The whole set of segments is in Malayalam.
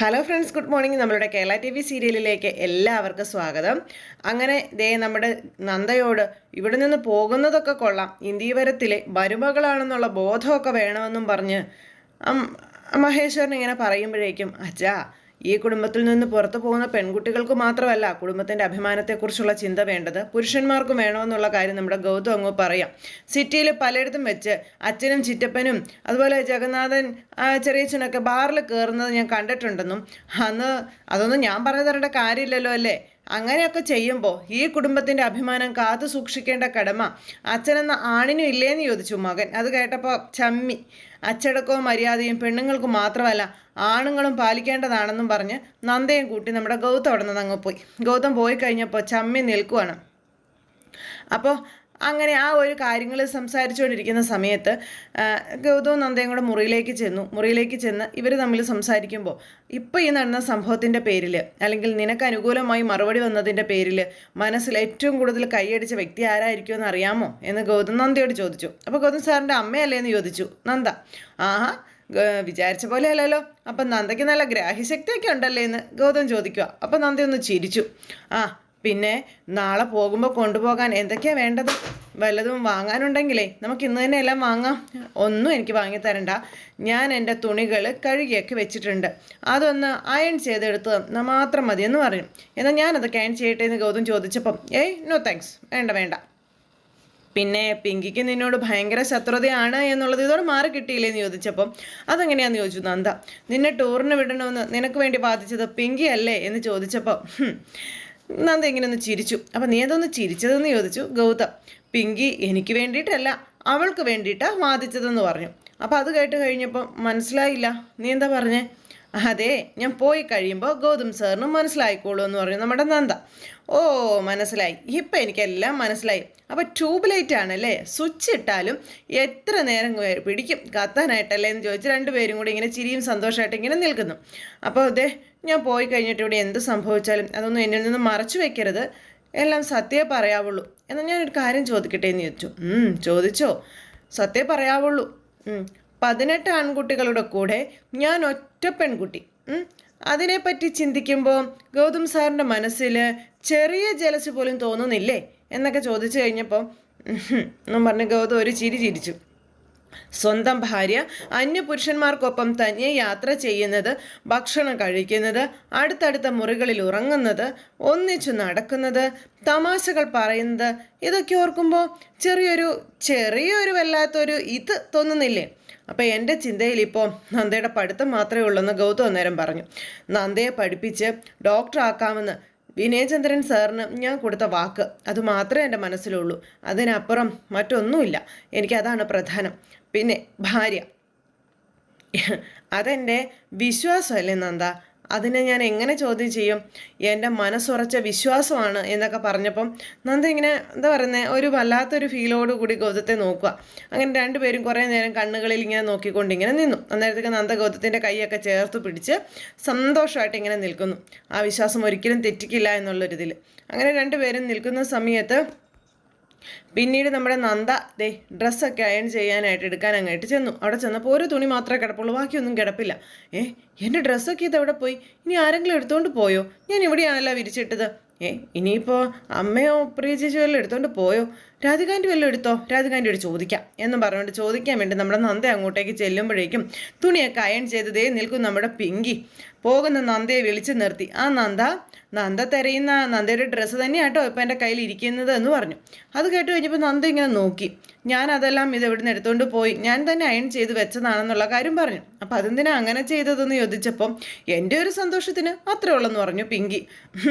Hello friends, good morning. നമ്മളുടെ കേരള ടി വി സീരിയലിലേക്ക് എല്ലാവർക്കും സ്വാഗതം. അങ്ങനെ നമ്മുടെ നന്ദയോട് ഇവിടെ നിന്ന് പോകുന്നതൊക്കെ കൊള്ളാം, ഇന്ദീവരത്തിലെ മരുമകളാണെന്നുള്ള ബോധമൊക്കെ വേണമെന്നും പറഞ്ഞ് മഹേശ്വരൻ ഇങ്ങനെ പറയുമ്പോഴേക്കും, അച്ഛാ, ഈ കുടുംബത്തിൽ നിന്ന് പുറത്തു പോകുന്ന പെൺകുട്ടികൾക്ക് മാത്രമല്ല കുടുംബത്തിൻ്റെ അഭിമാനത്തെക്കുറിച്ചുള്ള ചിന്ത വേണ്ടത്, പുരുഷന്മാർക്കും വേണമെന്നുള്ള കാര്യം നമ്മുടെ ഗൗതം അങ്ങ് പറയാം. സിറ്റിയിൽ പലയിടത്തും വെച്ച് അച്ഛനും ചിറ്റപ്പനും അതുപോലെ ജഗന്നാഥൻ ചെറിയച്ഛനൊക്കെ ബാറിൽ കയറുന്നത് ഞാൻ കണ്ടിട്ടുണ്ടെന്നും അതൊന്നും ഞാൻ പറഞ്ഞു തരേണ്ട കാര്യമില്ലല്ലോ അല്ലേ. അങ്ങനെയൊക്കെ ചെയ്യുമ്പോൾ ഈ കുടുംബത്തിൻ്റെ അഭിമാനം കാത്തു സൂക്ഷിക്കേണ്ട കടമ അച്ഛനെന്ന ആണിനും ഇല്ലേന്ന് ചോദിച്ചു മകൻ. അത് കേട്ടപ്പോൾ ചമ്മി. അച്ചടക്കവും മര്യാദയും പെണ്ണുങ്ങൾക്ക് മാത്രമല്ല ആണുങ്ങളും പാലിക്കേണ്ടതാണെന്നും പറഞ്ഞ് നന്ദയും കൂട്ടി നമ്മുടെ ഗൗതം അവിടെ നിന്ന് അങ്ങ് പോയി. ഗൗതം പോയി കഴിഞ്ഞപ്പോൾ ചമ്മി നിൽക്കുവാണ്. അപ്പോൾ അങ്ങനെ ആ ഒരു കാര്യങ്ങൾ സംസാരിച്ചുകൊണ്ടിരിക്കുന്ന സമയത്ത് ഗൗതവും നന്ദയും കൂടെ മുറിയിലേക്ക് ചെന്ന് ഇവർ തമ്മിൽ സംസാരിക്കുമ്പോൾ, ഇപ്പോൾ ഈ നടന്ന സംഭവത്തിൻ്റെ പേരിൽ അല്ലെങ്കിൽ നിനക്ക് അനുകൂലമായി മറുപടി വന്നതിൻ്റെ പേരിൽ മനസ്സിൽ ഏറ്റവും കൂടുതൽ കൈയടിച്ച വ്യക്തി ആരായിരിക്കുമെന്ന് അറിയാമോ എന്ന് ഗൗതം നന്ദയോട് ചോദിച്ചു. അപ്പോൾ ഗൗതം സാറിൻ്റെ അമ്മയല്ലേ എന്ന് ചോദിച്ചു നന്ദ. ആഹാ, വിചാരിച്ച പോലെ അല്ലല്ലോ, അപ്പം നന്ദയ്ക്ക് നല്ല ഗ്രാഹ്യശക്തിയൊക്കെ ഉണ്ടല്ലേ എന്ന് ഗൗതം ചോദിക്കുക. അപ്പം നന്ദയൊന്ന് ചിരിച്ചു. പിന്നെ നാളെ പോകുമ്പോൾ കൊണ്ടുപോകാൻ എന്തൊക്കെയാണ് വേണ്ടത്? വല്ലതും വാങ്ങാനുണ്ടെങ്കിലേ നമുക്ക് ഇന്ന് തന്നെ എല്ലാം വാങ്ങാം. ഒന്നും എനിക്ക് വാങ്ങിത്തരണ്ട, ഞാൻ എൻ്റെ തുണികൾ കഴുകിയൊക്കെ വെച്ചിട്ടുണ്ട്, അതൊന്ന് അയൺ ചെയ്തെടുത്ത് മാത്രം മതിയെന്ന് പറഞ്ഞു. എന്നാൽ ഞാനതൊക്കെ അയൺ ചെയ്യട്ടെ എന്ന് ഗൗതം ചോദിച്ചപ്പം, നോ താങ്ക്സ്, വേണ്ട. പിന്നെ പിങ്കിക്ക് നിന്നോട് ഭയങ്കര ശത്രുതയാണ് എന്നുള്ളത് ഇതോടെ മാറി കിട്ടിയില്ലേന്ന് ചോദിച്ചപ്പം, അതെങ്ങനെയാന്ന് ചോദിച്ചു നന്ദ. നിന്നെ ടൂറിന് വിടണമെന്ന് നിനക്ക് വേണ്ടി ബാധിച്ചത് പിങ്കി അല്ലേ എന്ന് ചോദിച്ചപ്പോൾ നന്ദ ഇങ്ങനെ ഒന്ന് ചിരിച്ചു. അപ്പം നീ അതൊന്ന് ചിരിച്ചതെന്ന് ചോദിച്ചു ഗൗതം. പിങ്കി എനിക്ക് വേണ്ടിയിട്ടല്ല, അവൾക്ക് വേണ്ടിയിട്ടാണ് വാദിച്ചതെന്ന് പറഞ്ഞു. അപ്പം അത് കേട്ട് കഴിഞ്ഞപ്പോൾ മനസ്സിലായില്ല, നീ എന്താ പറഞ്ഞേ? അതെ, ഞാൻ പോയി കഴിയുമ്പോൾ ഗൗതം സാറിന് മനസ്സിലായിക്കോളൂ എന്ന് പറഞ്ഞു നമ്മുടെ നന്ദ. ഓ, മനസ്സിലായി, ഇപ്പം എനിക്കെല്ലാം മനസ്സിലായി. അപ്പം ട്യൂബ് ലൈറ്റ് ആണല്ലേ, സ്വിച്ച് ഇട്ടാലും എത്ര നേരം പിടിക്കും കത്താനായിട്ടല്ലേ എന്ന് ചോദിച്ച് രണ്ടുപേരും കൂടി ഇങ്ങനെ ചിരിയും സന്തോഷമായിട്ട് ഇങ്ങനെ നിൽക്കുന്നു. അപ്പോൾ ഞാൻ പോയി കഴിഞ്ഞിട്ട് ഇവിടെ എന്ത് സംഭവിച്ചാലും അതൊന്നും എന്നിൽ നിന്ന് മറച്ചു വെക്കരുത്, എല്ലാം സത്യമേ പറയാവുള്ളൂ. എന്നാൽ ഞാനൊരു കാര്യം ചോദിക്കട്ടെ എന്ന് ചോദിച്ചു. ചോദിച്ചോ, സത്യമേ പറയാവുള്ളൂ. 18 ആൺകുട്ടികളുടെ കൂടെ ഞാൻ ഒറ്റ പെൺകുട്ടി, അതിനെപ്പറ്റി ചിന്തിക്കുമ്പോൾ ഗൗതം സാറിൻ്റെ മനസ്സിൽ ചെറിയ ജലസ് പോലും തോന്നുന്നില്ലേ എന്നൊക്കെ ചോദിച്ചു കഴിഞ്ഞപ്പോൾ എന്നും പറഞ്ഞ് ഗൗതം ഒരു ചിരി ചിരിച്ചു. സ്വന്തം ഭാര്യ അന്യപുരുഷന്മാർക്കൊപ്പം തന്നെ യാത്ര ചെയ്യുന്നത്, ഭക്ഷണം കഴിക്കുന്നത്, അടുത്തടുത്ത മുറികളിൽ ഉറങ്ങുന്നത്, ഒന്നിച്ചു നടക്കുന്നത്, തമാശകൾ പറയുന്നത്, ഇതൊക്കെ ഓർക്കുമ്പോൾ ചെറിയൊരു വല്ലാത്തൊരു ഇത് തോന്നുന്നില്ലേ? അപ്പം എൻ്റെ ചിന്തയിൽ ഇപ്പോൾ നന്ദയുടെ പഠിത്തം മാത്രമേ ഉള്ളെന്ന് ഗൗതം അന്നേരം പറഞ്ഞു. നന്ദയെ പഠിപ്പിച്ച് ഡോക്ടറാക്കാമെന്ന് വിനയചന്ദ്രൻ സാറിന് ഞാൻ കൊടുത്ത വാക്ക്, അത് മാത്രമേ എൻ്റെ മനസ്സിലുള്ളൂ. അതിനപ്പുറം മറ്റൊന്നുമില്ല. എനിക്കതാണ് പ്രധാനം. പിന്നെ ഭാര്യ, അതെൻ്റെ വിശ്വാസമല്ലേ നന്ദ, അതിനെ ഞാൻ എങ്ങനെ ചോദ്യം ചെയ്യും? എൻ്റെ മനസ്സുറച്ച വിശ്വാസമാണ് എന്നൊക്കെ പറഞ്ഞപ്പം നന്ദ ഇങ്ങനെ എന്താ പറയുന്നത്, ഒരു വല്ലാത്തൊരു ഫീലോടുകൂടി ഗൗതത്തെ നോക്കുക. അങ്ങനെ രണ്ടുപേരും കുറേ നേരം കണ്ണുകളിൽ ഇങ്ങനെ നോക്കിക്കൊണ്ട് ഇങ്ങനെ നിന്നു. അന്നേരത്തേക്ക് നന്ദ ഗൗതത്തിൻ്റെ കൈയൊക്കെ ചേർത്ത് പിടിച്ച് സന്തോഷമായിട്ട് ഇങ്ങനെ നിൽക്കുന്നു. ആ വിശ്വാസം ഒരിക്കലും തെറ്റിക്കില്ല എന്നുള്ളൊരിതിൽ അങ്ങനെ രണ്ടുപേരും നിൽക്കുന്ന സമയത്ത് പിന്നീട് നമ്മുടെ നന്ദ ഡ്രസ്സൊക്കെ അയൺ ചെയ്യാനായിട്ട് എടുക്കാൻ അങ്ങോട്ട് ചെന്നു. അവിടെ ചെന്നപ്പോൾ ഒരു തുണി മാത്രമേ കിടപ്പുള്ളൂ, ബാക്കിയൊന്നും കിടപ്പില്ല. എൻ്റെ ഡ്രസ്സൊക്കെ ഇതെവിടെ പോയി? ഇനി ആരെങ്കിലും എടുത്തുകൊണ്ട് പോയോ? ഞാൻ ഇവിടെയാണല്ലോ വിരിച്ചിട്ടത്. ഇനിയിപ്പോൾ അമ്മയോ പ്രിയ ചേച്ചി വല്ലതും എടുത്തുകൊണ്ട് പോയോ? രാധികാൻ്റെ വല്ലതും എടുത്തോ? രാധികാൻ്റെയോട് ചോദിക്കാം എന്നും പറഞ്ഞുകൊണ്ട് ചോദിക്കാൻ വേണ്ടി നമ്മുടെ നന്ദ അങ്ങോട്ടേക്ക് ചെല്ലുമ്പോഴേക്കും തുണിയൊക്കെ അയൺ ചെയ്തതേ നിൽക്കും നമ്മുടെ പിങ്കി. പോകുന്ന നന്ദയെ വിളിച്ചു നിർത്തി. നന്ദ തിരയുന്ന നന്ദയുടെ ഡ്രസ്സ് തന്നെയാട്ടോ ഇപ്പം എൻ്റെ കയ്യിൽ ഇരിക്കുന്നത് എന്ന് പറഞ്ഞു. അത് കേട്ട് കഴിഞ്ഞപ്പോൾ നന്ദ ഇങ്ങനെ നോക്കി. ഞാൻ അതെല്ലാം ഇവിടുന്ന് എടുത്തുകൊണ്ട് പോയി, ഞാൻ തന്നെ അയൺ ചെയ്ത് വെച്ചതാണെന്നുള്ള കാര്യം പറഞ്ഞു. അപ്പം അതെന്തിനാ അങ്ങനെ ചെയ്തതെന്ന് ചോദിച്ചപ്പം എൻ്റെ ഒരു സന്തോഷത്തിന് അത്രേ ഉള്ളെന്ന് പറഞ്ഞു പിങ്കി.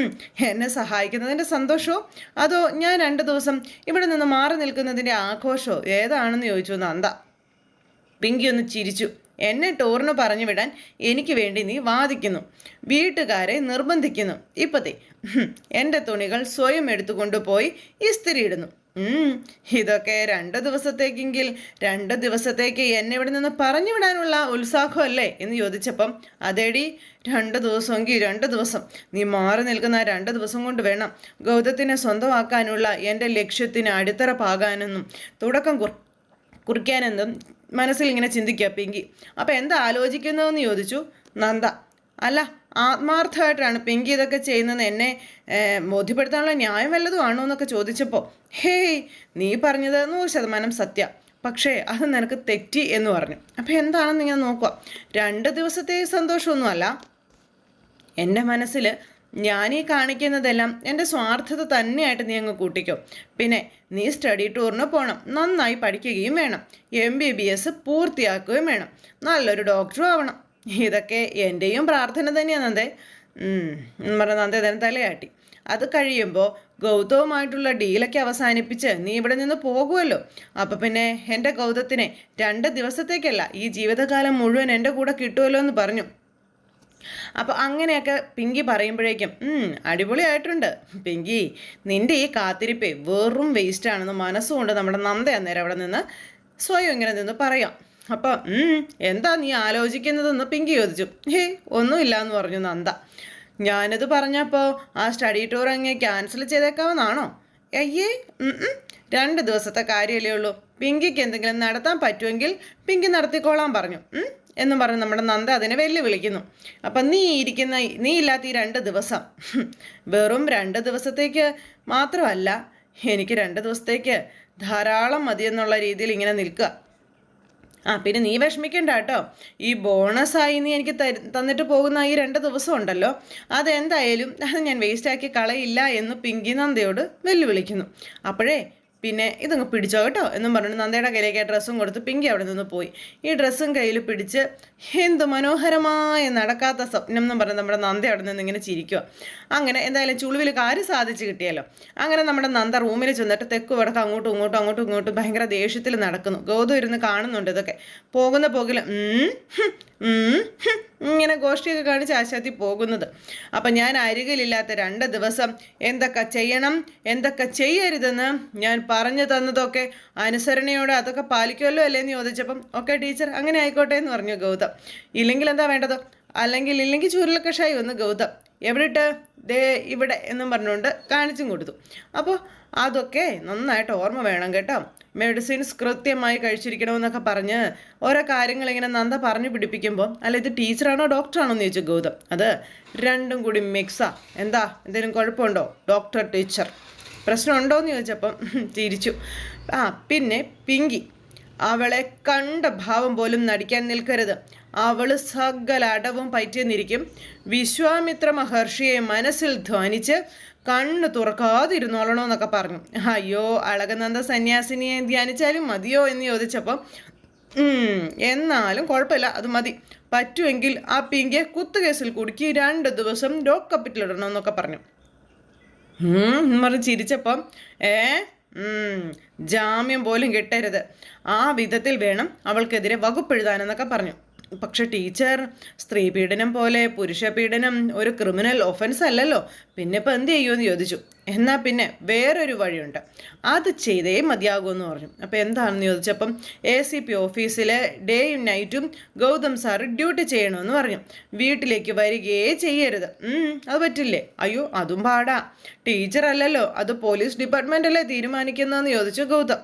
എന്നെ സഹായിക്കുന്നതിൻ്റെ സന്തോഷമോ അതോ ഞാൻ 2 ദിവസം ഇവിടെ നിന്ന് മാറി നിൽക്കുന്നതിൻ്റെ ആഘോഷമോ ഏതാണെന്ന് ചോദിച്ചു നന്ദ. പിങ്കി ഒന്ന് ചിരിച്ചു. എന്നെ ടൂറിന് പറഞ്ഞു വിടാൻ എനിക്ക് വേണ്ടി നീ വാദിക്കുന്നു, വീട്ടുകാരെ നിർബന്ധിക്കുന്നു. ഇപ്പത്തെ എൻ്റെ തുണികൾ സ്വയം എടുത്തുകൊണ്ടുപോയി ഇസ്തിരി ഇടുന്നു. ഇതൊക്കെ 2 ദിവസത്തേക്കെങ്കിൽ 2 ദിവസത്തേക്ക് എന്നെ ഇവിടെ നിന്ന് പറഞ്ഞു വിടാനുള്ള ഉത്സാഹമല്ലേ എന്ന് ചോദിച്ചപ്പം, അതേടി 2 ദിവസമെങ്കിൽ 2 ദിവസം, നീ മാറി നിൽക്കുന്ന 2 ദിവസം കൊണ്ട് വേണം ഗൗതത്തിനെ സ്വന്തമാക്കാനുള്ള എൻ്റെ ലക്ഷ്യത്തിന് അടിത്തറ പാകാനെന്നും തുടക്കം കുറിക്കാനെന്നും മനസ്സിൽ ഇങ്ങനെ ചിന്തിക്കുക പിങ്കി. അപ്പം എന്താ ആലോചിക്കുന്നതെന്ന് ചോദിച്ചു നന്ദ. അല്ല, ആത്മാർത്ഥമായിട്ടാണ് പിങ്കി ഇതൊക്കെ ചെയ്യുന്നത്, എന്നെ ബോധ്യപ്പെടുത്താനുള്ള ന്യായം വല്ലതും ആണോ എന്നൊക്കെ ചോദിച്ചപ്പോൾ, ഹേയ്, നീ പറഞ്ഞത് 100% സത്യം, പക്ഷേ അത് നിനക്ക് തെറ്റി എന്ന് പറഞ്ഞു. അപ്പം എന്താണെന്ന് ഞാൻ നോക്കുക, 2 ദിവസത്തെ സന്തോഷമൊന്നുമല്ല, എൻ്റെ മനസ്സിൽ ഞാനീ കാണിക്കുന്നതെല്ലാം എൻ്റെ സ്വാർത്ഥത തന്നെയായിട്ട് നീ അങ്ങ് കൂട്ടിക്കോ. പിന്നെ നീ സ്റ്റഡി ടൂറിന് പോകണം, നന്നായി പഠിക്കുകയും വേണം, MBBS പൂർത്തിയാക്കുകയും വേണം, നല്ലൊരു ഡോക്ടറും ആവണം. ഇതൊക്കെ എൻ്റെയും പ്രാർത്ഥന തന്നെയാണ് നന്ദേ. പറഞ്ഞ നന്ദേ തന്നെ തലയാട്ടി. അത് കഴിയുമ്പോൾ ഗൗതവുമായിട്ടുള്ള ഡീലൊക്കെ അവസാനിപ്പിച്ച് നീ ഇവിടെ നിന്ന് പോകുമല്ലോ. അപ്പം പിന്നെ എൻ്റെ ഗൗതത്തിനെ 2 ദിവസത്തേക്കല്ല, ഈ ജീവിതകാലം മുഴുവൻ എൻ്റെ കൂടെ കിട്ടുമല്ലോ എന്ന് പറഞ്ഞു. അപ്പോൾ അങ്ങനെയൊക്കെ പിങ്കി പറയുമ്പോഴേക്കും അടിപൊളിയായിട്ടുണ്ട് പിങ്കി, നിൻ്റെ ഈ കാത്തിരിപ്പേ വെറും വേസ്റ്റ് ആണെന്ന് മനസ്സുകൊണ്ട് നമ്മുടെ നന്ദ അന്നേരം അവിടെ നിന്ന് സ്വയം ഇങ്ങനെ നിന്ന് പറയാം. അപ്പോൾ എന്താ നീ ആലോചിക്കുന്നതെന്ന് പിങ്കി ചോദിച്ചു. ഒന്നുമില്ല എന്ന് പറഞ്ഞു നന്ദ. ഞാനത് പറഞ്ഞപ്പോൾ ആ സ്റ്റഡി ടൂർ അങ്ങ് ക്യാൻസൽ ചെയ്തേക്കാമെന്നാണോ? അയ്യേ, 2 ദിവസത്തെ കാര്യമല്ലേ ഉള്ളൂ, പിങ്കിക്ക് എന്തെങ്കിലും നടത്താൻ പറ്റുമെങ്കിൽ പിങ്കി നടത്തിക്കോളാൻ പറഞ്ഞു എന്നും പറഞ്ഞ് നമ്മുടെ നന്ദ അതിനെ വെല്ലുവിളിക്കുന്നു. അപ്പം നീ ഇല്ലാത്ത ഈ 2 ദിവസം വെറും 2 ദിവസത്തേക്ക് മാത്രമല്ല, എനിക്ക് 2 ദിവസത്തേക്ക് ധാരാളം മതിയെന്നുള്ള രീതിയിൽ ഇങ്ങനെ നിൽക്കുക. പിന്നെ നീ വിഷമിക്കണ്ട കേട്ടോ, ഈ ബോണസായി നീ എനിക്ക് തന്നിട്ട് പോകുന്ന ഈ 2 ദിവസം ഉണ്ടല്ലോ, അതെന്തായാലും അത് ഞാൻ വേസ്റ്റാക്കി കളയില്ല എന്ന് പിങ്കി നന്ദയോട് വെല്ലുവിളിക്കുന്നു. അപ്പോഴേ പിന്നെ ഇതങ്ങ് പിടിച്ചോ കേട്ടോ എന്നും പറഞ്ഞിട്ട് നന്ദയുടെ കയ്യിലേക്ക് ഡ്രസ്സും കൊടുത്ത് പിങ്കി അവിടെ നിന്ന് പോയി. ഈ ഡ്രസ്സും കയ്യിൽ പിടിച്ച് എന്ത് മനോഹരമായ നടക്കാത്ത സ്വപ്നം എന്നും പറഞ്ഞ് നമ്മുടെ നന്ദ അവിടെ നിന്ന് ഇങ്ങനെ ചിരിക്കുക. അങ്ങനെ എന്തായാലും ചുളിവിൽ കാര്യം സാധിച്ച് കിട്ടിയല്ലോ. അങ്ങനെ നമ്മുടെ നന്ദ റൂമിൽ ചെന്നിട്ട് തെക്ക് വടക്ക് അങ്ങോട്ടും ഇങ്ങോട്ടും ഭയങ്കര ദേഷ്യത്തിൽ നടക്കുന്നു. ഗൗതം ഇരുന്ന് കാണുന്നുണ്ട് ഇതൊക്കെ. പോകുന്ന പോകില്ല ഇങ്ങനെ ഗോഷ്ഠിയൊക്കെ കാണിച്ച് ആശാത്തി പോകുന്നത്. അപ്പം ഞാൻ അരികിലില്ലാത്ത 2 ദിവസം എന്തൊക്കെ ചെയ്യണം എന്തൊക്കെ ചെയ്യരുതെന്ന് ഞാൻ പറഞ്ഞു തന്നതൊക്കെ അനുസരണയോടെ അതൊക്കെ പാലിക്കുമല്ലോ അല്ലേന്ന് ചോദിച്ചപ്പം ഓക്കെ ടീച്ചർ, അങ്ങനെ ആയിക്കോട്ടെ എന്ന് പറഞ്ഞു ഗൗതം. ഇല്ലെങ്കിൽ എന്താ വേണ്ടത്? ഇല്ലെങ്കിൽ ചൂരൽ കഷായി ഒന്ന് ഗൗതം എവിടെയിട്ട് ദേ ഇവിടെ എന്നും പറഞ്ഞുകൊണ്ട് കാണിച്ചും കൊടുത്തു. അപ്പോൾ അതൊക്കെ നന്നായിട്ട് ഓർമ്മ വേണം കേട്ടോ, മെഡിസിൻസ് കൃത്യമായി കഴിച്ചിരിക്കണമെന്നൊക്കെ പറഞ്ഞ് ഓരോ കാര്യങ്ങൾ ഇങ്ങനെ നന്ദ പറഞ്ഞു പിടിപ്പിക്കുമ്പോൾ, അല്ല ഇത് ടീച്ചറാണോ ഡോക്ടറാണോ എന്ന് ചോദിച്ചു ഗൗതം. അത് രണ്ടും കൂടി മിക്സാ. എന്താ എന്തെങ്കിലും കുഴപ്പമുണ്ടോ? ഡോക്ടർ ടീച്ചർ പ്രശ്നമുണ്ടോ എന്ന് ചോദിച്ചപ്പം തിരിച്ചു. പിന്നെ പിങ്കി, അവളെ കണ്ട ഭാവം പോലും നടിക്കാൻ നിൽക്കരുത്, അവൾ സകല അടവും പറ്റിയെന്നിരിക്കും. വിശ്വാമിത്ര മഹർഷിയെ മനസ്സിൽ ധ്വനിച്ച് കണ്ണ് തുറക്കാതിരുന്നോളണമെന്നൊക്കെ പറഞ്ഞു. അയ്യോ, അളകനന്ദ സന്യാസിനിയെ ധ്യാനിച്ചാലും മതിയോ എന്ന് ചോദിച്ചപ്പം എന്നാലും കുഴപ്പമില്ല, അത് മതി, പറ്റുമെങ്കിൽ ആ പിങ്കിയെ കുത്തുകേസിൽ കുടുക്കി 2 ദിവസം ലോക്കപ്പിറ്റിലിടണമെന്നൊക്കെ പറഞ്ഞു. പറഞ്ഞ് ചിരിച്ചപ്പം ജാമ്യം പോലും കിട്ടരുത്, ആ വിധത്തിൽ വേണം അവൾക്കെതിരെ വകുപ്പെഴുതാനെന്നൊക്കെ പറഞ്ഞു. പക്ഷെ ടീച്ചർ, സ്ത്രീ പീഡനം പോലെ പുരുഷ പീഡനം ഒരു ക്രിമിനൽ ഒഫൻസ് അല്ലല്ലോ, പിന്നെ ഇപ്പം എന്ത് ചെയ്യുമെന്ന് ചോദിച്ചു. എന്നാൽ പിന്നെ വേറൊരു വഴിയുണ്ട്, അത് ചെയ്തേ മതിയാകുമെന്ന് പറഞ്ഞു. അപ്പോൾ എന്താണെന്ന് ചോദിച്ചപ്പം ACP ഓഫീസിൽ ഡേയും നൈറ്റും ഗൗതം സാറ് ഡ്യൂട്ടി ചെയ്യണമെന്ന് പറഞ്ഞു. വീട്ടിലേക്ക് വരികയേ ചെയ്യരുത്. അത് പറ്റില്ലേ? അയ്യോ, അതും പാടാ, ടീച്ചർ അല്ലല്ലോ, അത് പോലീസ് ഡിപ്പാർട്ട്മെൻ്റ് അല്ലേ തീരുമാനിക്കുന്നതെന്ന് ചോദിച്ചു ഗൗതം.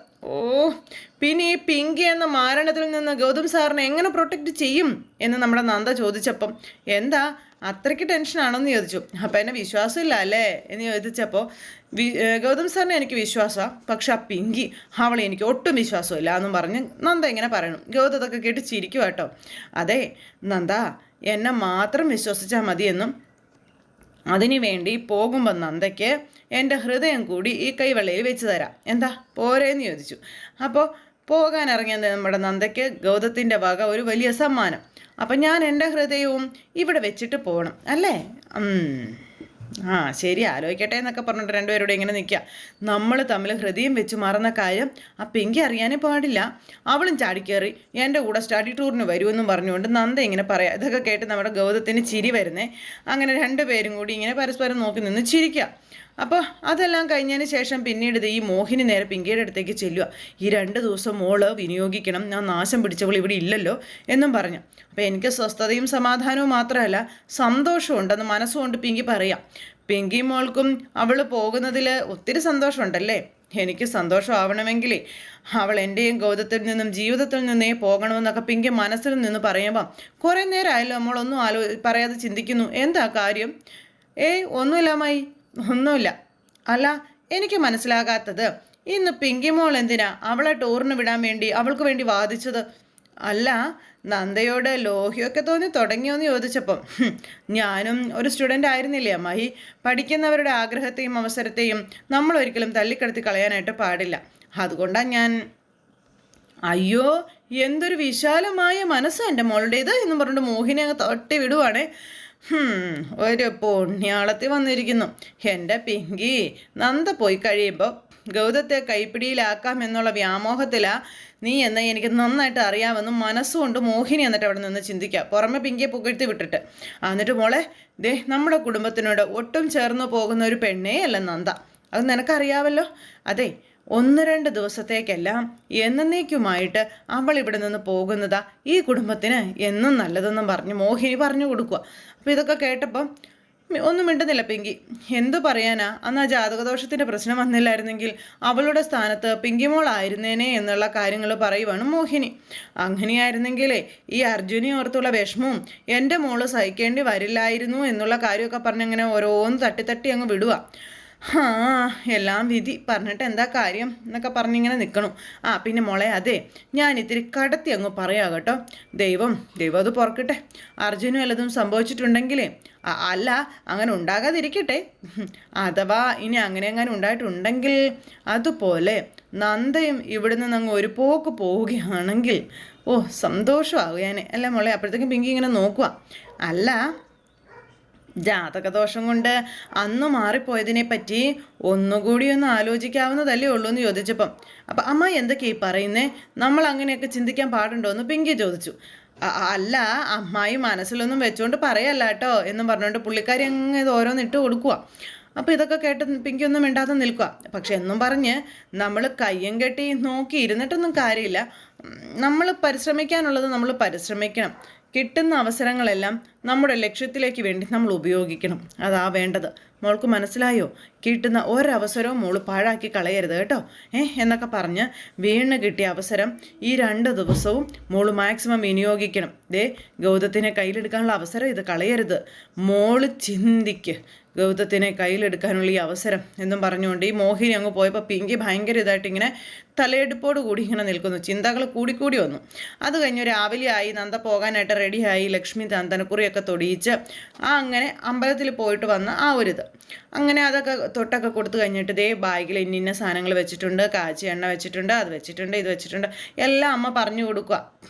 പിന്നെ ഈ പിങ്കി എന്ന മാരണത്തിൽ നിന്ന് ഗൗതം സാറിനെ എങ്ങനെ പ്രൊട്ടക്റ്റ് ചെയ്യും എന്ന് നമ്മുടെ നന്ദ ചോദിച്ചപ്പം എന്താ അത്രയ്ക്ക് ടെൻഷനാണെന്ന് ചോദിച്ചു. അപ്പം എന്നെ വിശ്വാസമില്ല അല്ലേ എന്ന് ചോദിച്ചപ്പോൾ ഗൗതം സാറിനെ എനിക്ക് വിശ്വാസമാണ്, പക്ഷെ ആ പിങ്കി അവളെ എനിക്ക് ഒട്ടും വിശ്വാസമില്ല എന്നും പറഞ്ഞ് നന്ദ ഇങ്ങനെ പറയണം. ഗൗതമൊക്കെ കേട്ട് ചിരിക്കുക കേട്ടോ. അതെ നന്ദ, എന്നെ മാത്രം വിശ്വസിച്ചാൽ മതിയെന്നും അതിനു വേണ്ടി പോകുമ്പോൾ നന്ദയ്ക്ക് എൻ്റെ ഹൃദയം കൂടി ഈ കൈവെള്ളയിൽ വെച്ച് തരാം, എന്താ പോരേന്ന് ചോദിച്ചു. അപ്പോൾ പോകാൻ ഇറങ്ങിയ നമ്മുടെ നന്ദയ്ക്ക് ഗൗതത്തിൻ്റെ വക ഒരു വലിയ സമ്മാനം. അപ്പം ഞാൻ എൻ്റെ ഹൃദയവും ഇവിടെ വെച്ചിട്ട് പോകണം അല്ലേ? ശരി, ആലോചിക്കട്ടെ എന്നൊക്കെ പറഞ്ഞിട്ട് രണ്ടുപേരോട് ഇങ്ങനെ നിൽക്കുക. നമ്മൾ തമ്മിൽ ഹൃദയം വെച്ച് മറന്ന കാര്യം ആ പിങ്കി അറിയാനേ പാടില്ല. അവളും ചാടിക്കയറി എൻ്റെ കൂടെ സ്റ്റഡി ടൂറിന് വരുമെന്നും പറഞ്ഞുകൊണ്ട് നന്ദ ഇങ്ങനെ പറയാം. ഇതൊക്കെ കേട്ട് നമ്മുടെ ഗൗതത്തിന് ചിരി വരുന്നേ. അങ്ങനെ 2 പേരും കൂടി ഇങ്ങനെ പരസ്പരം നോക്കി നിന്ന് ചിരിക്കുക. അപ്പോൾ അതെല്ലാം കഴിഞ്ഞതിന് ശേഷം പിന്നീട് ഈ മോഹിനി നേരെ പിങ്കിയുടെ അടുത്തേക്ക് ചെല്ലുക. ഈ 2 ദിവസം മോള് വിനിയോഗിക്കണം, ഞാൻ നാശം പിടിച്ചവൾ ഇവിടെ ഇല്ലല്ലോ എന്നും പറഞ്ഞു. അപ്പോൾ എനിക്ക് സ്വസ്ഥതയും സമാധാനവും മാത്രമല്ല സന്തോഷമുണ്ടെന്ന് മനസ്സുകൊണ്ട് പിങ്കി പറയാം. പിങ്കി മോൾക്കും അവൾ പോകുന്നതിൽ ഒത്തിരി സന്തോഷമുണ്ടല്ലേ? എനിക്ക് സന്തോഷമാവണമെങ്കിലേ അവൾ എൻ്റെയും ഗൗതത്തിൽ നിന്നും ജീവിതത്തിൽ നിന്നേ പോകണമെന്നൊക്കെ പിങ്കി മനസ്സിൽ നിന്ന് പറയുമ്പം കുറേ നേരമായല്ലോ നമ്മളൊന്നും പറയാതെ ചിന്തിക്കുന്നു. എന്താ കാര്യം? ഒന്നുമില്ല അമ്മായി, ഒന്നുമില്ല. അല്ല, എനിക്ക് മനസ്സിലാകാത്തത് ഇന്ന് പിങ്കി മോൾ എന്തിനാ അവളെ ടൂറിന് വിടാൻ വേണ്ടി അവൾക്ക് വേണ്ടി വാദിച്ചത്? അല്ല, നന്ദയോട് ലോഹ്യമൊക്കെ തോന്നി തുടങ്ങിയോന്ന് ചോദിച്ചപ്പം ഞാനും ഒരു സ്റ്റുഡൻ്റ് ആയിരുന്നില്ലേ അമ്മായി. പഠിക്കുന്നവരുടെ ആഗ്രഹത്തെയും അവസരത്തെയും നമ്മൾ ഒരിക്കലും തള്ളിക്കടത്തി കളയാനായിട്ട് പാടില്ല. അതുകൊണ്ടാണ് ഞാൻ. അയ്യോ, എന്തൊരു വിശാലമായ മനസ്സാണ് എൻ്റെ മോളുടേത് എന്ന് പറഞ്ഞിട്ട് മോഹിനി അങ്ങ് തട്ടി വിടുവാണേ. ഒരു പുണ്യാളത്തിൽ വന്നിരിക്കുന്നു എൻ്റെ പിങ്കി. നന്ദ പോയി കഴിയുമ്പോൾ ഗൗതത്തെ കൈപ്പിടിയിലാക്കാം എന്നുള്ള വ്യാമോഹത്തിലാ നീ എന്ന് എനിക്ക് നന്നായിട്ട് അറിയാമെന്നും മനസ്സുകൊണ്ട് മോഹിനി എന്നിട്ട് അവിടെ നിന്ന് ചിന്തിക്കുക. പുറമെ പിങ്കിയെ പുകഴ്ത്തി വിട്ടിട്ട് എന്നിട്ട് മോളെ, നമ്മുടെ കുടുംബത്തിനോട് ഒട്ടും ചേർന്ന് പോകുന്ന ഒരു പെണ്ണേ അല്ല നന്ദ. അത് നിനക്കറിയാവല്ലോ. അതെ, 1-2 ദിവസത്തേക്കെല്ലാം എന്നേക്കുമായിട്ട് അവൾ ഇവിടെ നിന്ന് പോകുന്നതാ ഈ കുടുംബത്തിന് എന്നും നല്ലതെന്നും പറഞ്ഞ് മോഹിനി പറഞ്ഞു കൊടുക്കുക. അപ്പോൾ ഇതൊക്കെ കേട്ടപ്പം ഒന്നും മിണ്ടുന്നില്ല പിങ്കി. എന്തു പറയാനാ, അന്ന് ആ ജാതകദോഷത്തിൻ്റെ പ്രശ്നം വന്നില്ലായിരുന്നെങ്കിൽ അവളുടെ സ്ഥാനത്ത് പിങ്കി മോളായിരുന്നേനെ എന്നുള്ള കാര്യങ്ങൾ പറയുവാണ് മോഹിനി. അങ്ങനെയായിരുന്നെങ്കിലേ ഈ അർജുനെ ഓർത്തുള്ള വിഷമവും എൻ്റെ മോള് സഹിക്കേണ്ടി വരില്ലായിരുന്നു എന്നുള്ള കാര്യമൊക്കെ പറഞ്ഞങ്ങനെ ഓരോന്ന് തട്ടി അങ്ങ് വിടുക. എല്ലാം വിധി, പറഞ്ഞിട്ട് എന്താ കാര്യം എന്നൊക്കെ പറഞ്ഞിങ്ങനെ നിൽക്കണു. പിന്നെ മോളെ, അതെ, ഞാൻ ഇത്തിരി കടത്തി അങ്ങ് പറയാം കേട്ടോ. ദൈവം അത് പൊറക്കട്ടെ. അർജുനും വല്ലതും സംഭവിച്ചിട്ടുണ്ടെങ്കിലേ, അല്ല അങ്ങനെ ഉണ്ടാകാതിരിക്കട്ടെ, അഥവാ ഇനി അങ്ങനെ ഉണ്ടായിട്ടുണ്ടെങ്കിൽ അതുപോലെ നന്ദയും ഇവിടെ നിന്ന് അങ്ങ് ഒരു പോക്ക് പോവുകയാണെങ്കിൽ സന്തോഷമാകുകയാനെ അല്ല മോളെ. അപ്പോഴത്തേക്കും പിങ്കി ഇങ്ങനെ നോക്കുക. അല്ല, ജാതകദോഷം കൊണ്ട് അന്ന് മാറിപ്പോയതിനെ പറ്റി ഒന്നുകൂടി ഒന്ന് ആലോചിക്കാവുന്നതല്ലേ ഉള്ളൂ എന്ന് ചോദിച്ചപ്പം അമ്മ എന്തൊക്കെയാ പറയുന്നേ, നമ്മൾ അങ്ങനെയൊക്കെ ചിന്തിക്കാൻ പാടുണ്ടോ എന്ന് പിങ്കി ചോദിച്ചു. അല്ല, അമ്മായി മനസ്സിലൊന്നും വെച്ചുകൊണ്ട് പറയല്ല കേട്ടോ എന്നും പറഞ്ഞുകൊണ്ട് പുള്ളിക്കാരി അങ്ങ് ഇത് ഓരോന്നിട്ട് കൊടുക്കുക. അപ്പോൾ ഇതൊക്കെ കേട്ട് പിങ്കി ഒന്നും മിണ്ടാതെ നിൽക്കുക. പക്ഷെ എന്നും പറഞ്ഞ് നമ്മൾ കയ്യും കെട്ടി നോക്കി ഇരുന്നിട്ടൊന്നും കാര്യമില്ല. നമ്മൾ പരിശ്രമിക്കാനുള്ളത് നമ്മൾ പരിശ്രമിക്കണം. കിട്ടുന്ന അവസരങ്ങളെല്ലാം നമ്മുടെ ലക്ഷ്യത്തിലേക്ക് വേണ്ടി നമ്മൾ ഉപയോഗിക്കണം. അതാ വേണ്ടത്. മോൾക്ക് മനസ്സിലായോ? കിട്ടുന്ന ഒരവസരവും മോള് പാഴാക്കി കളയരുത് കേട്ടോ. എന്നൊക്കെ പറഞ്ഞ് വീണ് കിട്ടിയ അവസരം ഈ 2 ദിവസവും മോള് മാക്സിമം വിനിയോഗിക്കണം. ഗൗതത്തിനെ കയ്യിലെടുക്കാനുള്ള അവസരം ഇത് കളയരുത്. മോള് ചിന്തിക്ക്, ഗൗതത്തിനെ കയ്യിലെടുക്കാനുള്ള ഈ അവസരം എന്നും പറഞ്ഞുകൊണ്ട് ഈ മോഹിനി അങ്ങ് പോയപ്പോൾ പിങ്കി ഭയങ്കര ഇതായിട്ട് ഇങ്ങനെ തലയെടുപ്പോട് കൂടി ഇങ്ങനെ നിൽക്കുന്നു. ചിന്തകൾ കൂടിക്കൂടി വന്നു. അത് കഴിഞ്ഞ് രാവിലെ ആയി, നന്ദ പോകാനായിട്ട് റെഡിയായി, ലക്ഷ്മി ചന്ദനക്കുറിയൊക്കെ തൊടിയിച്ച് അങ്ങനെ അമ്പലത്തിൽ പോയിട്ട് വന്ന ഒരിത്. അങ്ങനെ അതൊക്കെ തൊട്ടൊക്കെ കൊടുത്തു കഴിഞ്ഞിട്ട് ബാഗിൽ ഇന്ന സാധനങ്ങൾ വെച്ചിട്ടുണ്ട്, കാച്ചി എണ്ണ വെച്ചിട്ടുണ്ട്, അത് വെച്ചിട്ടുണ്ട്, ഇത് വെച്ചിട്ടുണ്ട്, എല്ലാം അമ്മ പറഞ്ഞു കൊടുക്കുക.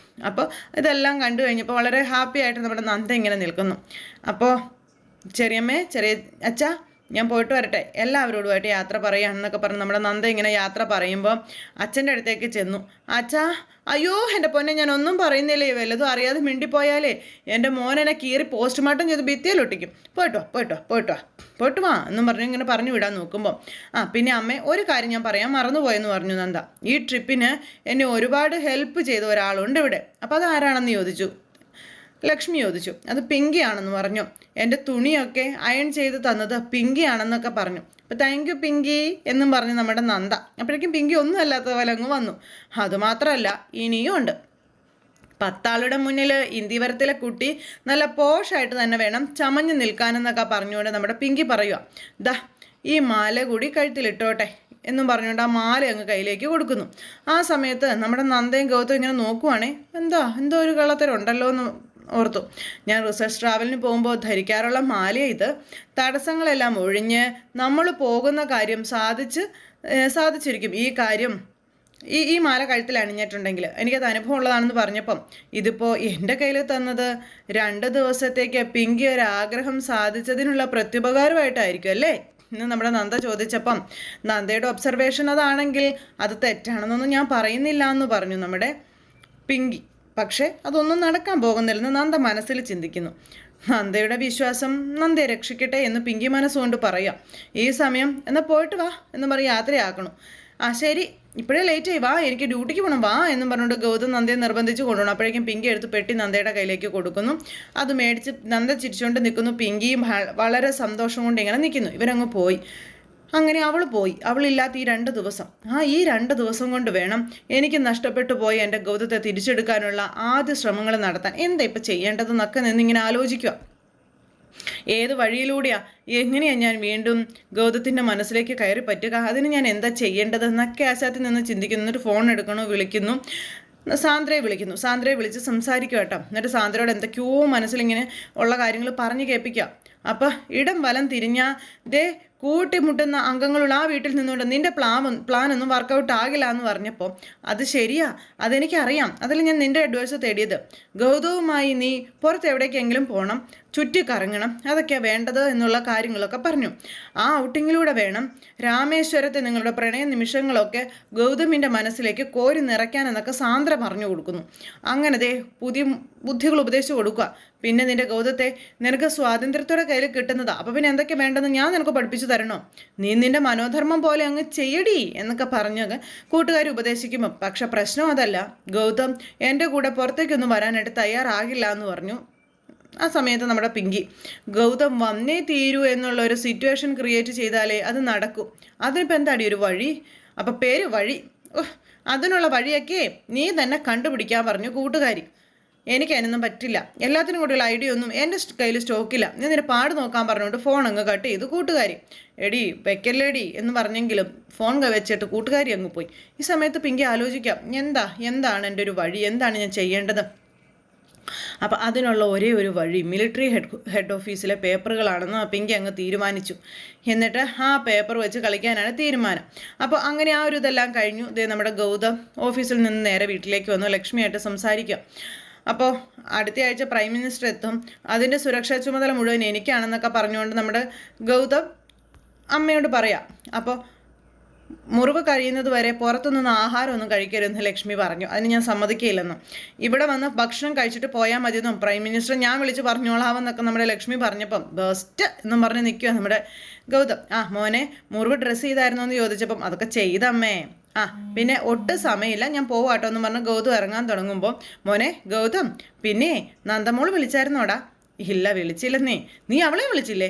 അപ്പോൾ ഇതെല്ലാം കണ്ടു കഴിഞ്ഞപ്പോൾ വളരെ ഹാപ്പി ആയിട്ട് നമ്മുടെ നന്ദ ഇങ്ങനെ നിൽക്കുന്നു. അപ്പോൾ ചെറിയമ്മേ, ചെറിയ അച്ഛാ, ഞാൻ പോയിട്ട് വരട്ടെ, എല്ലാവരോടുമായിട്ട് യാത്ര പറയാമെന്നൊക്കെ പറഞ്ഞ് നമ്മുടെ നന്ദ ഇങ്ങനെ യാത്ര പറയുമ്പോൾ അച്ഛൻ്റെ അടുത്തേക്ക് ചെന്നു. അച്ഛാ, അയ്യോ എൻ്റെ പൊന്നെ, ഞാൻ ഒന്നും പറയുന്നില്ലേ, വല്ലതും അറിയാതെ മിണ്ടിപ്പോയാലേ എൻ്റെ മോനെന്നെ കീറി പോസ്റ്റ്മോർട്ടം ചെയ്ത് ഭിത്തിയിലൊട്ടിക്കും. പോയിട്ട് വാ എന്നും പറഞ്ഞ് ഇങ്ങനെ പറഞ്ഞു വിടാൻ നോക്കുമ്പോൾ പിന്നെ അമ്മേ, ഒരു കാര്യം ഞാൻ പറയാൻ മറന്നുപോയെന്ന് പറഞ്ഞു നന്ദ. ഈ ട്രിപ്പിന് എന്നെ ഒരുപാട് ഹെൽപ്പ് ചെയ്ത ഒരാളുണ്ട് ഇവിടെ. അപ്പോൾ അത് ആരാണെന്ന് ചോദിച്ചു. ലക്ഷ്മി ചോദിച്ചു. അത് പിങ്കിയാണെന്ന് പറഞ്ഞു. എൻ്റെ തുണിയൊക്കെ അയൺ ചെയ്ത് തന്നത് പിങ്കിയാണെന്നൊക്കെ പറഞ്ഞു. അപ്പോൾ താങ്ക് യു പിങ്കി എന്നും പറഞ്ഞു നമ്മുടെ നന്ദ. അപ്പോഴേക്കും പിങ്കി ഒന്നും അല്ലാത്ത പോലെ അങ്ങ് വന്നു. അതുമാത്രമല്ല, ഇനിയും ഉണ്ട്. 10 ആളുടെ മുന്നിൽ ഇന്ത്യവരത്തിലെ കുട്ടി നല്ല പോഷായിട്ട് തന്നെ വേണം ചമഞ്ഞ് നിൽക്കാനെന്നൊക്കെ പറഞ്ഞുകൊണ്ട് നമ്മുടെ പിങ്കി പറയുക. ഈ മാല കൂടി കഴുത്തിലിട്ടോട്ടെ എന്നും പറഞ്ഞുകൊണ്ട് ആ മാല അങ്ങ് കയ്യിലേക്ക് കൊടുക്കുന്നു. ആ സമയത്ത് നമ്മുടെ നന്ദയും ഗൗതവും ഇങ്ങനെ നോക്കുവാണേ, എന്തോ ഒരു കള്ളത്തരമുണ്ടല്ലോ എന്ന് ഓർത്തു. ഞാൻ റിസർച്ച് ട്രാവലിന് പോകുമ്പോൾ ധരിക്കാറുള്ള മാല ഇത്. തടസ്സങ്ങളെല്ലാം ഒഴിഞ്ഞ് നമ്മൾ പോകുന്ന കാര്യം സാധിച്ചിരിക്കും. ഈ കാര്യം ഈ മാല കഴുത്തിൽ അണിഞ്ഞിട്ടുണ്ടെങ്കിൽ എനിക്കത് അനുഭവം ഉള്ളതാണെന്ന് പറഞ്ഞപ്പം ഇതിപ്പോൾ എൻ്റെ കയ്യിൽ തന്നത് 2 ദിവസത്തേക്ക് പിങ്കി ഒരാഗ്രഹം സാധിച്ചതിനുള്ള പ്രത്യുപകാരമായിട്ടായിരിക്കും അല്ലേ ഇന്ന് നമ്മുടെ നന്ദ ചോദിച്ചപ്പം നന്ദയുടെ ഒബ്സർവേഷൻ അതാണെങ്കിൽ അത് തെറ്റാണെന്നൊന്നും ഞാൻ പറയുന്നില്ല എന്ന് പറഞ്ഞു നമ്മുടെ പിങ്കി. പക്ഷേ അതൊന്നും നടക്കാൻ പോകുന്നില്ലെന്ന് നന്ദ മനസ്സിൽ ചിന്തിക്കുന്നു. നന്ദയുടെ വിശ്വാസം നന്ദയെ രക്ഷിക്കട്ടെ എന്ന് പിങ്കി മനസ്സുകൊണ്ട് പറയാം. ഈ സമയം എന്നാൽ പോയിട്ട് വാ എന്ന് പറഞ്ഞ് യാത്രയാക്കണം. ശരി, ഇപ്പോഴേ ലേറ്റ് ആയി, വാ, എനിക്ക് ഡ്യൂട്ടിക്ക് പോകണം, വാ എന്നും പറഞ്ഞുകൊണ്ട് ഗൗതം നന്ദയെ നിർബന്ധിച്ച് കൊണ്ടുപോകണം. അപ്പോഴേക്കും പിങ്കി എടുത്ത് പെട്ടി നന്ദയുടെ കയ്യിലേക്ക് കൊടുക്കുന്നു. അത് മേടിച്ച് നന്ദ ചിരിച്ചുകൊണ്ട് നിൽക്കുന്നു. പിങ്കിയും വളരെ സന്തോഷം കൊണ്ട് ഇങ്ങനെ നിൽക്കുന്നു. ഇവരങ്ങ് പോയി. അങ്ങനെ അവൾ പോയി. അവളില്ലാത്ത ഈ 2 ദിവസം, ഈ 2 ദിവസം കൊണ്ട് വേണം എനിക്ക് നഷ്ടപ്പെട്ടു പോയി എൻ്റെ ഗൗതത്തെ തിരിച്ചെടുക്കാനുള്ള ആദ്യ ശ്രമങ്ങൾ നടത്താൻ. എന്താ ഇപ്പം ചെയ്യേണ്ടതെന്നൊക്കെ നിന്നിങ്ങനെ ആലോചിക്കുക. ഏത് വഴിയിലൂടെയാ, എങ്ങനെയാ ഞാൻ വീണ്ടും ഗൗതത്തിൻ്റെ മനസ്സിലേക്ക് കയറി പറ്റുക, അതിന് ഞാൻ എന്താ ചെയ്യേണ്ടതെന്നൊക്കെ ആശാത്തിൽ നിന്ന് ചിന്തിക്കുന്നു. എന്നിട്ട് ഫോൺ എടുക്കണു, വിളിക്കുന്നു, സാന്ദ്രയെ വിളിക്കുന്നു. സാന്ദ്രയെ വിളിച്ച് സംസാരിക്കുക കേട്ടോ. എന്നിട്ട് സാന്ദ്രയോട് എന്തൊക്കെയോ മനസ്സിലിങ്ങനെ ഉള്ള കാര്യങ്ങൾ പറഞ്ഞു കേൾപ്പിക്കുക. അപ്പം ഇടം വലം തിരിഞ്ഞാൽ ദേ കൂട്ടിമുട്ടുന്ന അംഗങ്ങളുള്ള ആ വീട്ടിൽ നിന്നുകൊണ്ട് നിന്റെ പ്ലാനൊന്നും വർക്കൗട്ട് ആകില്ല എന്ന് പറഞ്ഞപ്പോൾ അത് ശരിയാ, അതെനിക്കറിയാം, അതിൽ ഞാൻ നിന്റെ അഡ്വൈസ് തേടിയത്. ഗൗതവുമായി നീ പുറത്ത് എവിടേക്കെങ്കിലും പോകണം, ചുറ്റിക്കറങ്ങണം, അതൊക്കെയാണ് വേണ്ടത് എന്നുള്ള കാര്യങ്ങളൊക്കെ പറഞ്ഞു. ആ ഔട്ടിങ്ങിലൂടെ വേണം രാമേശ്വരത്തെ നിങ്ങളുടെ പ്രണയ നിമിഷങ്ങളൊക്കെ ഗൗതമിൻ്റെ മനസ്സിലേക്ക് കോരി നിറയ്ക്കാനെന്നൊക്കെ സാന്ദ്ര പറഞ്ഞു കൊടുക്കുന്നു. അങ്ങനെ ദേ പുതിയ ബുദ്ധികൾ ഉപദേശിച്ചു കൊടുക്കുക. പിന്നെ നിന്റെ ഗൗതത്തെ നിനക്ക് സ്വാതന്ത്ര്യത്തോടെ കയ്യിൽ കിട്ടുന്നതാ. അപ്പം പിന്നെ എന്തൊക്കെ വേണ്ടെന്ന് ഞാൻ നിനക്ക് പഠിപ്പിച്ചു തരണോ? നീ നിന്റെ മനോധർമ്മം പോലെ അങ്ങ് ചെയ്യടി എന്നൊക്കെ പറഞ്ഞ് കൂട്ടുകാർ ഉപദേശിക്കുമ്പോൾ, പക്ഷെ പ്രശ്നം അതല്ല, ഗൗതം എൻ്റെ കൂടെ പുറത്തേക്കൊന്നും വരാനായിട്ട് തയ്യാറാകില്ല എന്ന് പറഞ്ഞു. ആ സമയത്ത് നമ്മുടെ പിങ്കി, ഗൗതം വന്നേ തീരൂ എന്നുള്ള ഒരു സിറ്റുവേഷൻ ക്രിയേറ്റ് ചെയ്താലേ അത് നടക്കൂ. അതിനിപ്പോൾ എന്താടി ഒരു വഴി? അപ്പം പേര് വഴി, അതിനുള്ള വഴിയൊക്കെ നീ തന്നെ കണ്ടുപിടിക്കാൻ പറഞ്ഞു കൂട്ടുകാരി. എനിക്ക് അതിനൊന്നും പറ്റില്ല, എല്ലാത്തിനും കൂടിയുള്ള ഐഡിയ ഒന്നും എൻ്റെ കയ്യിൽ സ്റ്റോക്കില്ല, ഞാൻ നിന്നെ പാട് നോക്കാൻ പറഞ്ഞുകൊണ്ട് ഫോൺ അങ്ങ് കട്ട് ചെയ്തു കൂട്ടുകാരി. എടി വെക്കല്ലേടി എന്ന് പറഞ്ഞെങ്കിലും ഫോൺ വെച്ചിട്ട് കൂട്ടുകാരി അങ്ങ് പോയി. ഈ സമയത്ത് പിങ്കി ആലോചിക്കാം, എന്താണ് എൻ്റെ ഒരു വഴി, എന്താണ് ഞാൻ ചെയ്യേണ്ടത്? അപ്പം അതിനുള്ള ഒരേ ഒരു വഴി മിലിറ്ററി ഹെഡ് ഓഫീസിലെ പേപ്പറുകളാണെന്ന് പിങ്കി അങ്ങ് തീരുമാനിച്ചു. എന്നിട്ട് ആ പേപ്പർ വെച്ച് കളിക്കാനാണ് തീരുമാനം. അപ്പോൾ അങ്ങനെ ആ ഒരു ഇതെല്ലാം കഴിഞ്ഞു. ഇതേ നമ്മുടെ ഗൗതം ഓഫീസിൽ നിന്ന് നേരെ വീട്ടിലേക്ക് വന്നു ലക്ഷ്മിയായിട്ട് സംസാരിക്കുക. അപ്പോൾ അടുത്ത ആഴ്ച പ്രൈം മിനിസ്റ്റർ എത്തും, അതിൻ്റെ സുരക്ഷാ ചുമതല മുഴുവൻ എനിക്കാണെന്നൊക്കെ പറഞ്ഞുകൊണ്ട് നമ്മുടെ ഗൗതം അമ്മയോട് പറയാം. അപ്പോൾ മുറിവ് കഴിയുന്നത് വരെ പുറത്തുനിന്ന് ആഹാരമൊന്നും കഴിക്കരുതെന്ന് ലക്ഷ്മി പറഞ്ഞു. അതിന് ഞാൻ സമ്മതിക്കില്ലെന്നും, ഇവിടെ വന്ന് ഭക്ഷണം കഴിച്ചിട്ട് പോയാൽ മതിയെന്നും പ്രൈം മിനിസ്റ്റർ ഞാൻ വിളിച്ച് പറഞ്ഞോളാമെന്നൊക്കെ നമ്മുടെ ലക്ഷ്മി പറഞ്ഞപ്പം ബെസ്റ്റ് എന്നും പറഞ്ഞ് നിൽക്കുക നമ്മുടെ ഗൗതം. മോനെ മുറിവ് ഡ്രസ്സ് ചെയ്തായിരുന്നോ എന്ന് ചോദിച്ചപ്പം അതൊക്കെ ചെയ്തമ്മേ, പിന്നെ ഒട്ടും സമയമില്ല, ഞാൻ പോവാട്ടോ എന്ന് പറഞ്ഞ് ഗൗതം ഇറങ്ങാൻ തുടങ്ങുമ്പോൾ, മോനെ ഗൗതം, പിന്നെ നന്ദമോൾ വിളിച്ചായിരുന്നോടാ? ഇല്ല വിളിച്ചില്ലെന്നേ. നീ അവളെ വിളിച്ചില്ലേ?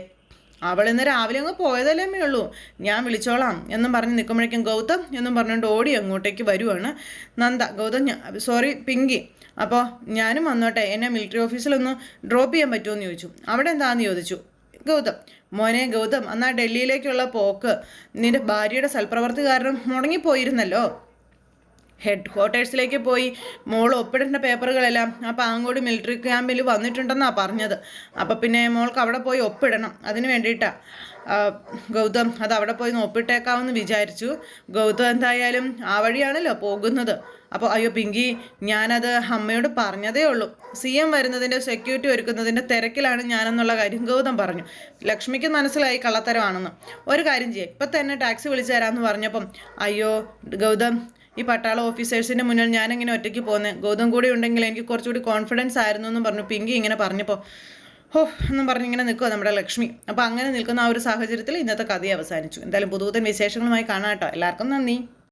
അവൾ ഇന്ന് രാവിലെ അങ്ങ് പോയതല്ലേ ഉള്ളൂ, ഞാൻ വിളിച്ചോളാം എന്നും പറഞ്ഞ് നിൽക്കുമ്പോഴേക്കും ഗൗതം എന്നും പറഞ്ഞുകൊണ്ട് ഓടി അങ്ങോട്ടേക്ക് വരുവാണ് നന്ദ. ഗൗതം സോറി പിങ്കി, അപ്പോൾ ഞാനും വന്നോട്ടെ, എന്നെ മിലിറ്ററി ഓഫീസിലൊന്ന് ഡ്രോപ്പ് ചെയ്യാൻ പറ്റുമോ എന്ന് ചോദിച്ചു. അവിടെ എന്താണെന്ന് ചോദിച്ചു ഗൗതം. മോനെ ഗൗതം, എന്നാൽ ഡൽഹിയിലേക്കുള്ള പോക്ക് നിന്റെ ഭാര്യയുടെ സൽപ്രവർത്തി കാരണം മുടങ്ങിപ്പോയിരുന്നല്ലോ. ഹെഡ് ക്വാർട്ടേഴ്സിലേക്ക് പോയി മോൾ ഒപ്പിടേണ്ട പേപ്പറുകളെല്ലാം ആ പാങ്ങോട് മിലിറ്ററി ക്യാമ്പിൽ വന്നിട്ടുണ്ടെന്നാണ് പറഞ്ഞത്. അപ്പോൾ പിന്നെ മോൾക്ക് അവിടെ പോയി ഒപ്പിടണം, അതിന് വേണ്ടിയിട്ടാണ് ഗൗതം അത് അവിടെ പോയി ഒപ്പിട്ടേക്കാമെന്ന് വിചാരിച്ചു. ഗൗതം എന്തായാലും ആ വഴിയാണല്ലോ പോകുന്നത്. അപ്പോൾ അയ്യോ പിങ്കി, ഞാനത് അമ്മയോട് പറഞ്ഞതേ ഉള്ളൂ, CM വരുന്നതിൻ്റെ സെക്യൂരിറ്റി ഒരുക്കുന്നതിൻ്റെ തിരക്കിലാണ് ഞാനെന്നുള്ള കാര്യം ഗൗതം പറഞ്ഞു. ലക്ഷ്മിക്ക് മനസ്സിലായി കള്ളത്തരമാണെന്ന്. ഒരു കാര്യം ചെയ്യേ, ഇപ്പം തന്നെ ടാക്സി വിളിച്ചു തരാമെന്ന് പറഞ്ഞപ്പം, അയ്യോ ഗൗതം, ഈ പട്ടാള ഓഫീസേഴ്സിൻ്റെ മുന്നിൽ ഞാനെങ്ങനെ ഒറ്റയ്ക്ക് പോകുന്നത്, ഗൗതം കൂടി ഉണ്ടെങ്കിൽ എനിക്ക് കുറച്ചുകൂടി കോൺഫിഡൻസ് ആയിരുന്നു എന്നും പറഞ്ഞു പിങ്കി ഇങ്ങനെ പറഞ്ഞപ്പോൾ എന്നും പറഞ്ഞിങ്ങനെ നിൽക്കുക നമ്മുടെ ലക്ഷ്മി. അപ്പോൾ അങ്ങനെ നിൽക്കുന്ന ആ ഒരു സാഹചര്യത്തിൽ ഇന്നത്തെ കഥ അവസാനിച്ചു. എന്തായാലും പുതുപുത്തൻ വിശേഷങ്ങളുമായി കാണാം കേട്ടോ. എല്ലാവർക്കും നന്ദി.